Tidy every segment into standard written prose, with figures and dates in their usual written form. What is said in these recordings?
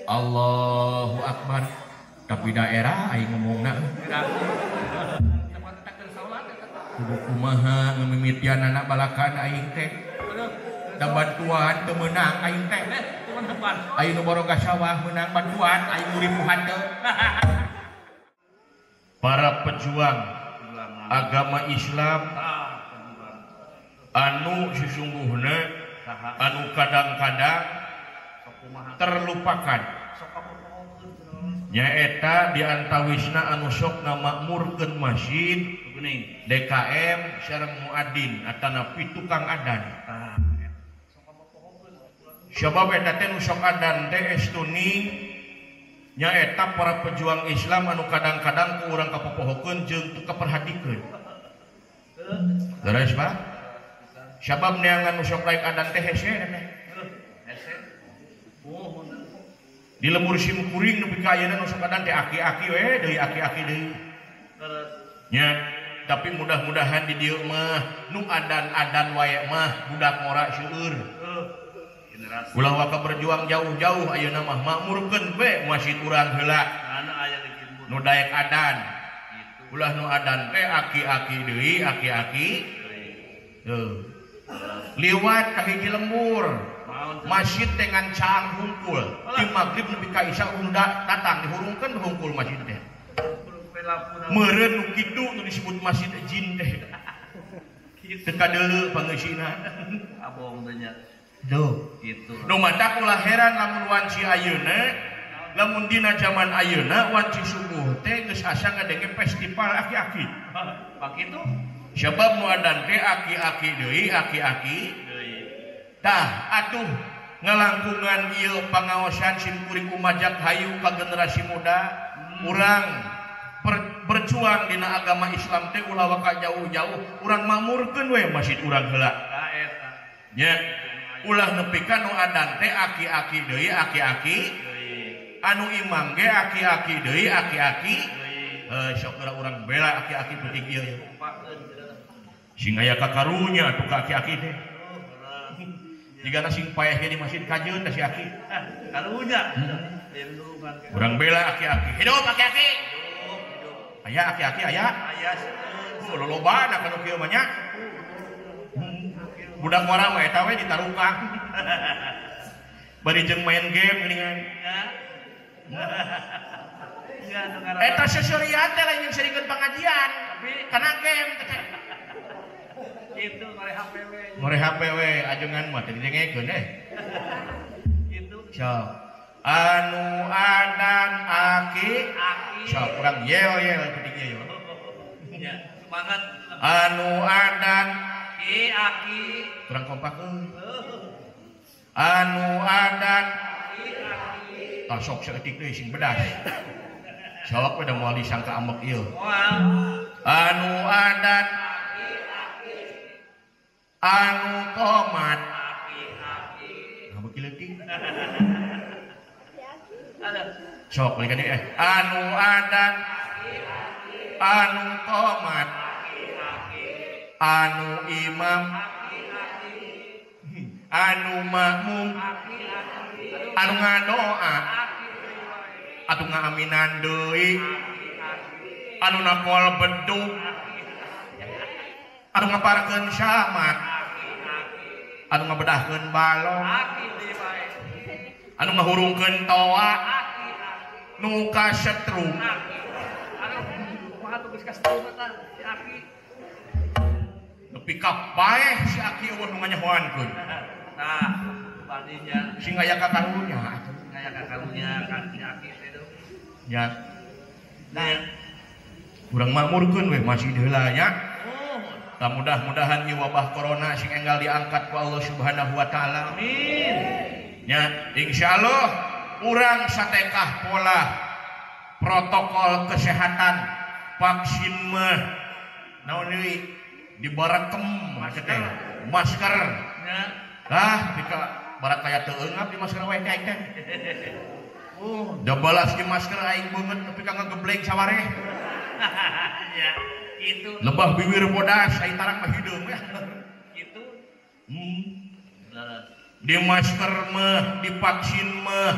Allahu Akbar. Tapi daerah aing ngomongna kudu kumaha ngemimitian anak balakan aing teh. Da bantuan teu meunang aing teh. Aing nu boga sawah meunang bantuan aing murimuhan teu. Para pejuang agama Islam anu sesungguhna anu kadang-kadang terlupakan nyaeta diantawisna anu sok ngamakmurkeun masjid DKM sareng muadzin atanapi tukang adan. Sabab eta teh nu sok adan teh estuni nyaeta para pejuang Islam anu kadang-kadang ku urang kapopohokeun jeung teu kaperhatikeun. Leres Pak? Sabab neangan nu sok laik adan teh hese teh. Di lembur simkuring nepi ka ayeuna nu sok adan teh aki-aki we deui aki-aki deui. Nya, tapi mudah-mudahan di dieu mah nu adan-adan wae mah budak ngora seueur. Ulah waka berjuang jauh-jauh ayeuna mah makmurkeun we masjid urang heula. Nu daek adan. Ulah nu adan teh aki-aki deui, aki-aki. Liwat ka hiji lembur. Masjid dengan caang hungkul. Di magrib nepi ka isya unda datang dihurungkeun hungkul masjid teh. Meureun nu kitu nu disebut masjid jin teh. Teu kadeuleu pangeusina. Abong teh nya. Duh, gitu. Nu mata ulah heran lamun wanci ayeuna, lamun dina zaman ayeuna wanci subuh teh geus asa ngadenge festival aki-aki. Pak kitu. Sabab muadan teh aki-aki deui, aki-aki deui. Tah atuh ngalangkungan ieu pangaosan simkuring umajak hayu ka generasi muda, urang berjuang dina agama Islam teh ulah waka jauh-jauh, urang mamurkeun we masjid urang heula. Tah eta. Nya ulah nepi ka nu adan teh aki-aki deui, aki-aki anu imam ge aki-aki deui, aki-aki sok urang bela aki-aki penting ieu ya. Sing aya kakarunya atuh ka aki-aki teh. Jigana sing paeh ge di masjid kajeun teh si aki. Karunya. Urang bela aki-aki. Hidup aki-aki. Aya aki-aki aya? Aya seueur. Lolobana kana kieu mah nya. Budak ngora mah eta we ditarukang. Bari jeung main game geuningan. Eta seserian teh lain yang serikeun pengajian, tapi kana game teh. Itu ngore HPW. Ngore HPW ajengan mah teh didengekeun deh. Itu. Sok. Anu adan aki-aki. Sok urang yel-yel geuning ieu. Ya, semangat. Anu adan aki-aki kurang kompak anu adan aki-aki tasok saeutik deui sing bedas sok we da moal disangka ambek ieu anu adan aki-aki anu tomat aki-aki beuki leutik sok balik ka anu adan aki-aki anu tomat anu imam anu makmum anu ngadoa atuh ngaaminan deui anu nakol bedug anu ngaparkeun syamat anu ngabedahkeun balong anu ngahurungkeun toa nu kasetrum anu kumaha tuh geus kasetrum eta si aki nepi ka bae si aki eueuh nu nganyahoankeun. Nah, badinya sing aya kakarunya atuh. Aya kakarunya kan si aki teh. Ya. Nah, urang makmurkeun we masjid heula nya. Mudah-mudahan ieu wabah corona sing enggal diangkat ku Allah Subhanahu wa taala. Amin. Nya, insyaallah urang satekah pola protokol kesehatan vaksin mah naon deui dibarakem masker lah jika barak kaya teu eungap di masker wae teh teh da balas di masker aing beungeut tapi ka ngagebleng sawareh ya itu lebah bibir bodas aing tarang mah hideung ya gitu di masker mah di vaksin mah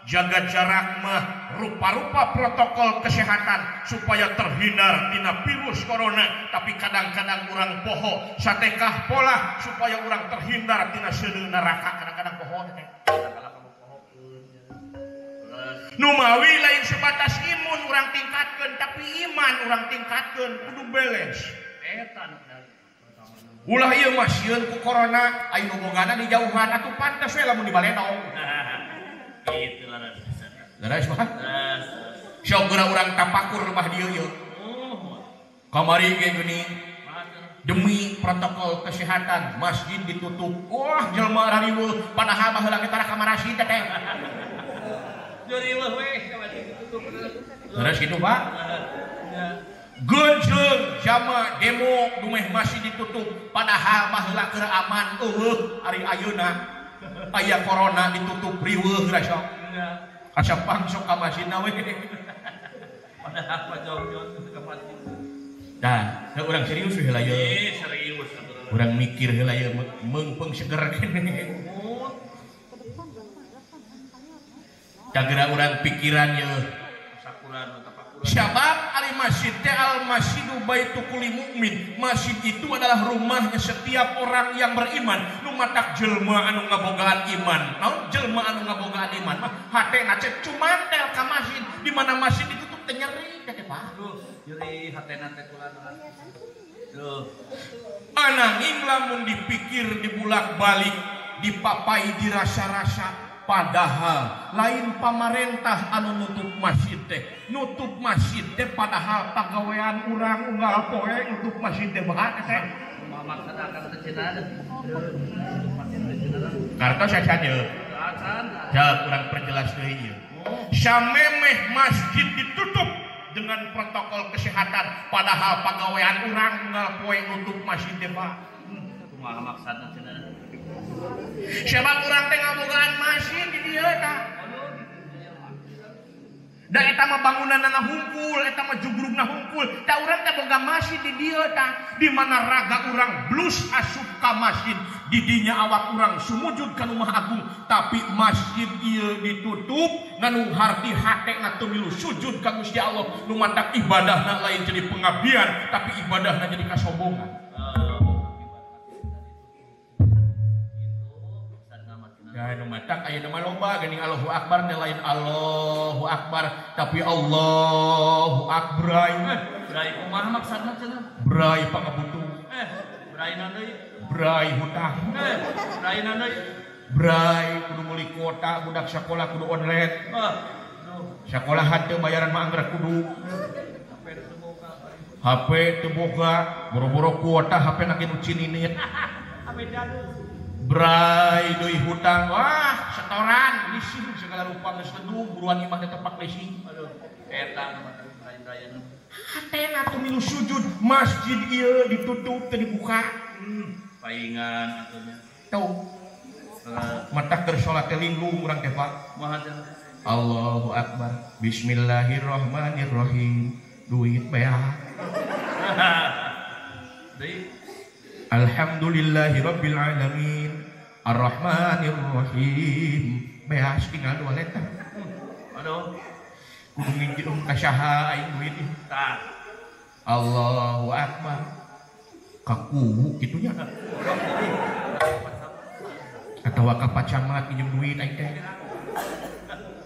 jaga jarak mah rupa-rupa protokol kesehatan supaya terhindar tina virus corona, tapi kadang-kadang orang poho satekah pola supaya orang terhindar tina seudeuh neraka. Kadang-kadang poho teh numawi lain sebatas imun orang tingkatkeun, tapi iman orang tingkatkeun kudu beles. Ulah ieu mah sieun ku corona aya nu bogana di jauhan atuh pantes we lamun di Baledong. Kitu laras mah. Sok geura urang tapakur rumah dieu yeuh. Kamari ge geuning demi protokol kesehatan masjid ditutup. Wah jelema rariweuh padahal baheula kita rek ka masjid teh. Juriweuh we ditutup. Laras kitu Pak. Geunjeung jama demo dumeh masih ditutup padahal baheula keur aman ari ayeuna aya corona ditutup riweuh rasok asa pangsok ka masjidna we padahal jauh-jauh ka masjid. Tah urang serius we heula ye serius urang mikir heula ye meungpeung seger keneh kagera urang pikiran ye sabab ari masjid teh al masjidu baitu kulli mukmin. Masjid itu adalah rumahnya setiap orang yang beriman. Nu matak jelema anu ngabogaan iman. Naon jelema anu ngabogaan iman mah hatena cek cumantel ka masjid. Di mana masjid ditutup teh nyeri teh Pak. Nyeri hatena teh kulanna. Ananging lamun dipikir dibulak-balik, dipapai dirasa-rasa padahal lain pamarentah anu nutup masjid teh padahal pagawean urang unggal poe nutup masjid teh bahat teh maksudna teh cenah kartos saja urang perjelas deui ieu samemeh masjid ditutup dengan protokol kesehatan padahal pagawean urang unggal poe nutup masjid teh bahat kumaha maksudna cenah sebab urang teh ngabogaan masjid di dieu tah. Da eta mah bangunanna hungkul, eta mah jugrugna hungkul. Da urang teh boga masjid di dieu tah, di mana raga urang blus asup ka masjid, di dinya awak urang sumujud ka Rumah Agung, tapi masjid ieu ditutup nganu hardi hatena teu milu sujud ka Gusti Allah. Nu matak ibadahna lain jadi pengabdian, tapi ibadahna jadi kasombongan. Dan matak aya nama loba geuning Allahu Akbar teh lain Allahu Akbar tapi Allahu Akbar. Brai kumaha maksudna cenah? Brai pangabutuh. Brai na deui. Brai hutang. Brai na deui. Brai kudu meuli kuota budak sakola kudu online. Sakolahan teu bayaran mah anggar kudu. HP teu boga, boro-boro kuota HP na kitu cininit. HP jadul. Brai deui hutang wah setoran lisih segala rupa geus teduh buruan imah teh tepak lisih aduh eta mah brai-braian hatena teu milu sujud masjid ieu ditutup teu dibuka paingan atunya teu matak keur salat teh linglung urang teh Pak moal Allahu Akbar bismillahirrahmanirrahim duit beak deui Alhamdulillahirabbil alamin arrahmanirrahim beas tinggal dua letter aduh kudu nginjilum ka saha aing duit tah Allahu Akbar kaku kitunya atawa ka pacamat pinjem duit aing teh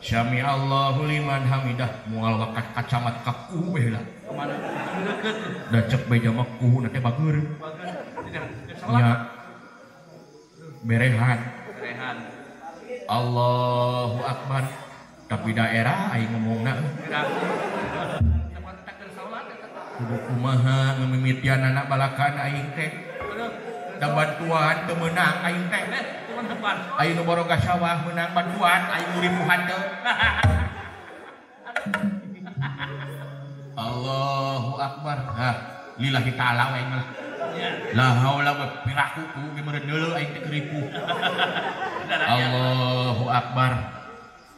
Syami Allahu liman hamidah moal wakat kacamat kaku we lah kemana deukeut da cek beja mah kuhu na teh bageur ya berehan Allahu Akbar tapi daerah aing ngomongna kudu kumaha ngamimitian anak balakan aing teh da bantuan teu meunang aing teh aing nu boronga sawah meunang bantuan aing nguripuhan teu Allahu Akbar hah lillahi ta'ala aing mah la haula wa piraku ku ge meureun deuleu aing teh ripuh Allahu Akbar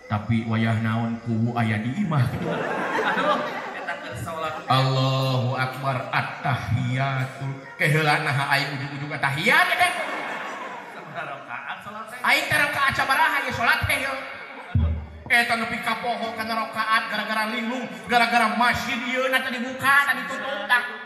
tapi wayah naon kubu aya di imah kitu aduh eta keur salat Allahu Akbar at-tahiyatu keheulana aing ujug-ujug tahiyat teh sabaraha rakaat salat teh aing teh rakaat sabaraha ge salat teh eta nepi ka poho kana rakaat gara-gara linglung gara-gara masjid ieu na tadi buka tadi tutup tak